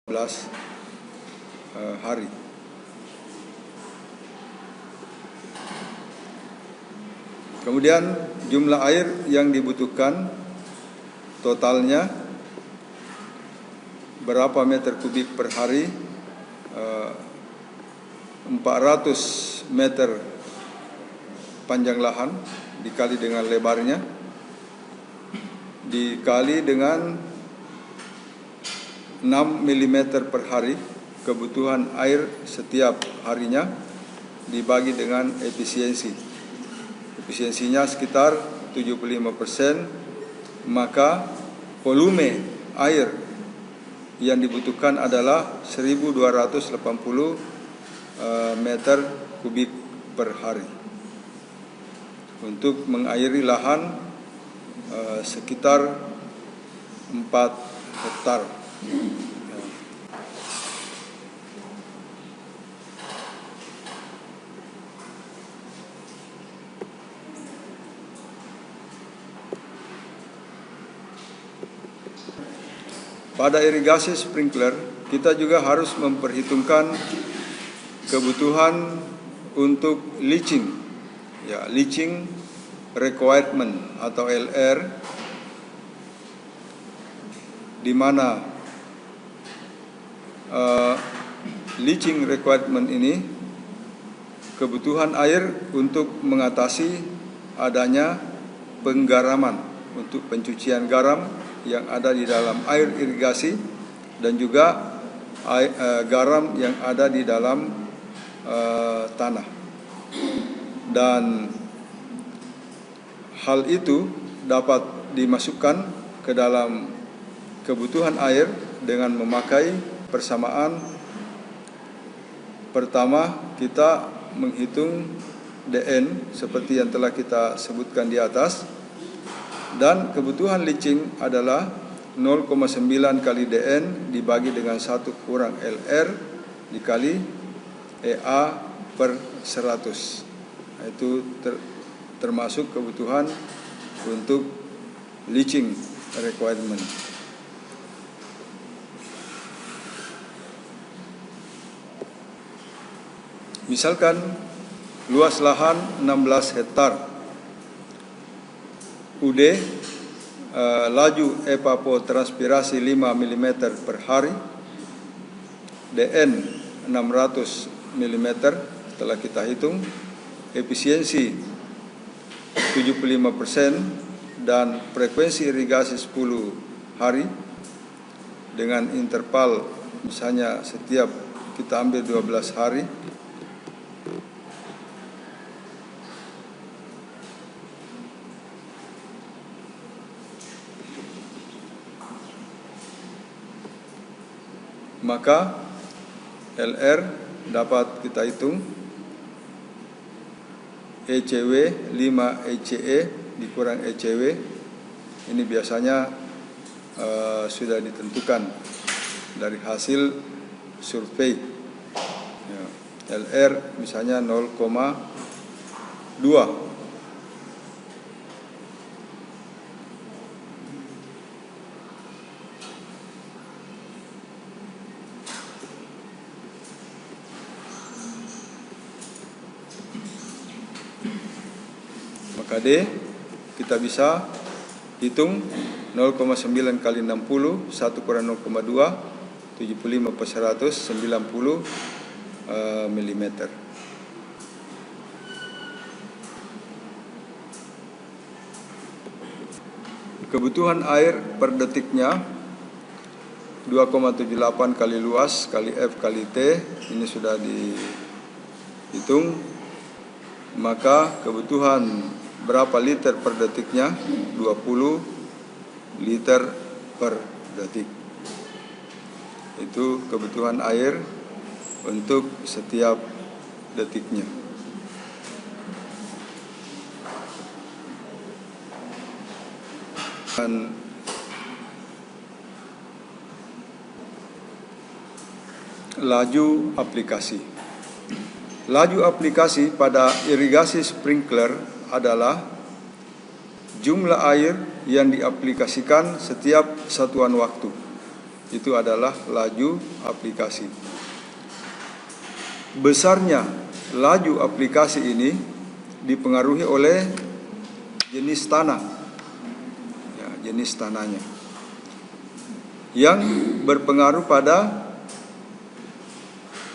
12 hari. Kemudian jumlah air yang dibutuhkan totalnya berapa meter kubik per hari? 400 meter panjang lahan dikali dengan lebarnya dikali dengan 6 mm per hari kebutuhan air setiap harinya dibagi dengan efisiensi. Efisiensinya sekitar 75%, maka volume air yang dibutuhkan adalah 1280 meter kubik per hari untuk mengairi lahan sekitar 4 hektar. Pada irigasi sprinkler, kita juga harus memperhitungkan kebutuhan untuk leaching, leaching requirement atau LR, di mana leaching requirement ini kebutuhan air untuk mengatasi adanya penggaraman untuk pencucian garam yang ada di dalam air irigasi dan juga garam yang ada di dalam tanah. Dan hal itu dapat dimasukkan ke dalam kebutuhan air dengan memakai persamaan. Pertama, kita menghitung DN seperti yang telah kita sebutkan di atas, dan kebutuhan leaching adalah 0,9 kali DN dibagi dengan 1 kurang LR dikali EA per 100. Itu termasuk kebutuhan untuk leaching requirement. Misalkan luas lahan 16 hektar, UD laju evapotranspirasi 5 mm per hari, DN 600 mm telah kita hitung, efisiensi 75% dan frekuensi irigasi 10 hari dengan interval misalnya setiap kita ambil 12 hari. Maka LR dapat kita hitung ECW 5 ECE dikurang ECW. Ini biasanya sudah ditentukan dari hasil survei. LR misalnya 0,2. Maka D kita bisa hitung 0,9 kali 60, 1 kurang 0,2, 75 per 100, 90 mm. Kebutuhan air per detiknya 2,78 kali luas kali F kali T, ini sudah dihitung. Maka kebutuhan berapa liter per detiknya? 20 liter per detik. Itu kebutuhan air untuk setiap detiknya. Dan laju aplikasi. Laju aplikasi pada irigasi sprinkler adalah jumlah air yang diaplikasikan setiap satuan waktu. itu adalah laju aplikasi. Besarnya laju aplikasi ini dipengaruhi oleh jenis tanah, ya, jenis tanahnya, yang berpengaruh pada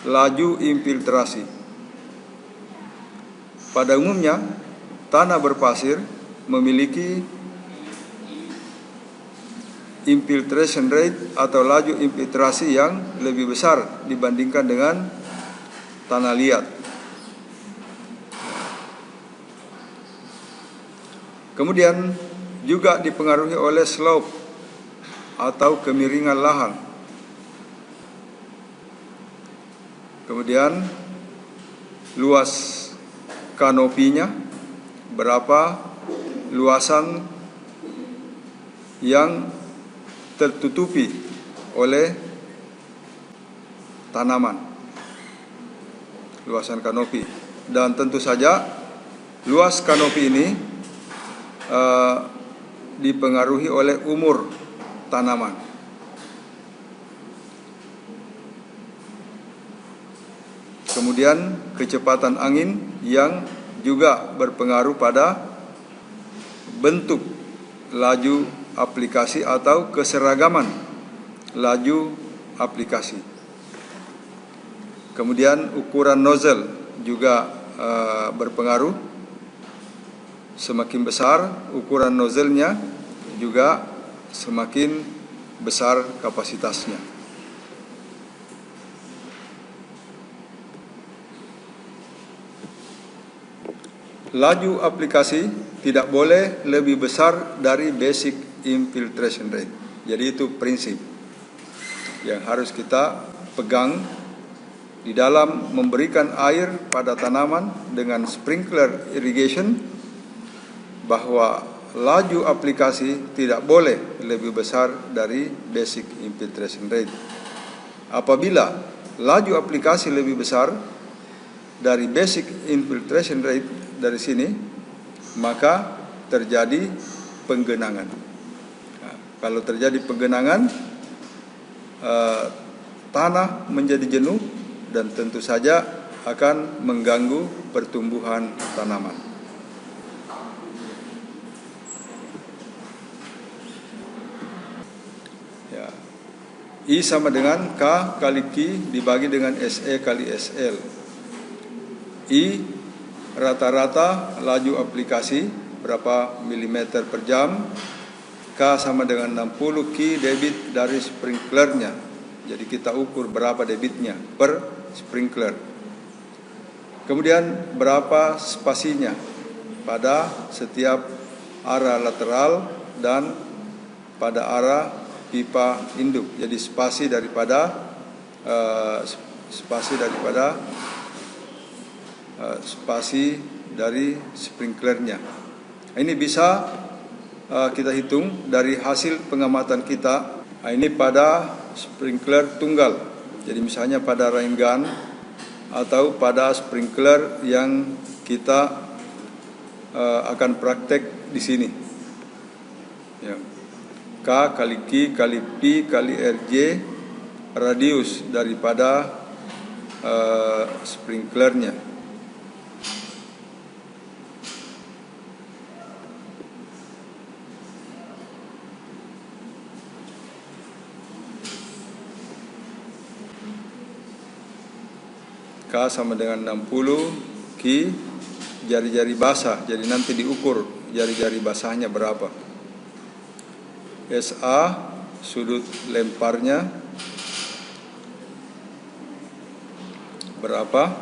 laju infiltrasi. Pada umumnya, tanah berpasir memiliki infiltration rate atau laju infiltrasi yang lebih besar dibandingkan dengan tanah liat. Kemudian juga dipengaruhi oleh slope atau kemiringan lahan. Kemudian luas kanopinya, berapa luasan yang tertutupi oleh tanaman, luasan kanopi. Dan tentu saja luas kanopi ini dipengaruhi oleh umur tanaman. Kemudian kecepatan angin yang juga berpengaruh pada bentuk laju aplikasi atau keseragaman laju aplikasi. Kemudian ukuran nozzle juga berpengaruh. Semakin besar ukuran nozzle-nya, juga semakin besar kapasitasnya. Laju aplikasi tidak boleh lebih besar dari basic infiltration rate. Jadi itu prinsip yang harus kita pegang di dalam memberikan air pada tanaman dengan sprinkler irrigation, bahwa laju aplikasi tidak boleh lebih besar dari basic infiltration rate. Apabila laju aplikasi lebih besar dari basic infiltration rate dari sini, maka terjadi penggenangan. Nah, kalau terjadi penggenangan, tanah menjadi jenuh dan tentu saja akan mengganggu pertumbuhan tanaman. Ya. I sama dengan K kali Q dibagi dengan SE kali SL. I rata-rata laju aplikasi berapa milimeter per jam. K sama dengan 60, Q debit dari sprinklernya. Jadi kita ukur berapa debitnya per sprinkler. Kemudian berapa spasinya pada setiap arah lateral dan pada arah pipa induk. Jadi spasi daripada spasi dari sprinklernya. Ini bisa kita hitung dari hasil pengamatan kita. Ini pada sprinkler tunggal. Jadi misalnya pada rain gun atau pada sprinkler yang kita akan praktek di sini. Ya. K kali Q kali P kali RJ radius daripada sprinklernya. K sama dengan 60, Q jari-jari basah, jadi nanti diukur jari-jari basahnya berapa. SA sudut lemparnya berapa,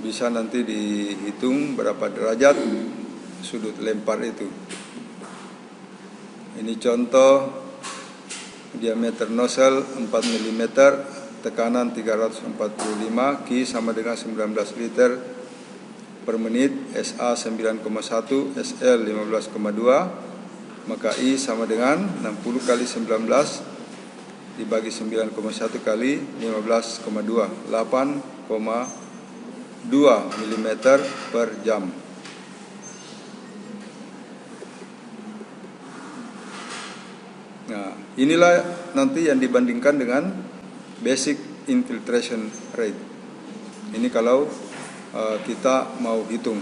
bisa nanti dihitung berapa derajat sudut lempar itu. Ini contoh diameter nozzle 4 mm, tekanan 345, Q sama dengan 19 liter per menit, SA 9,1, SL 15,2. Maka I sama dengan 60 kali 19 dibagi 9,1 kali 15,2, 8,2 mm per jam. Nah, inilah nanti yang dibandingkan dengan basic infiltration rate. Ini kalau kita mau hitung.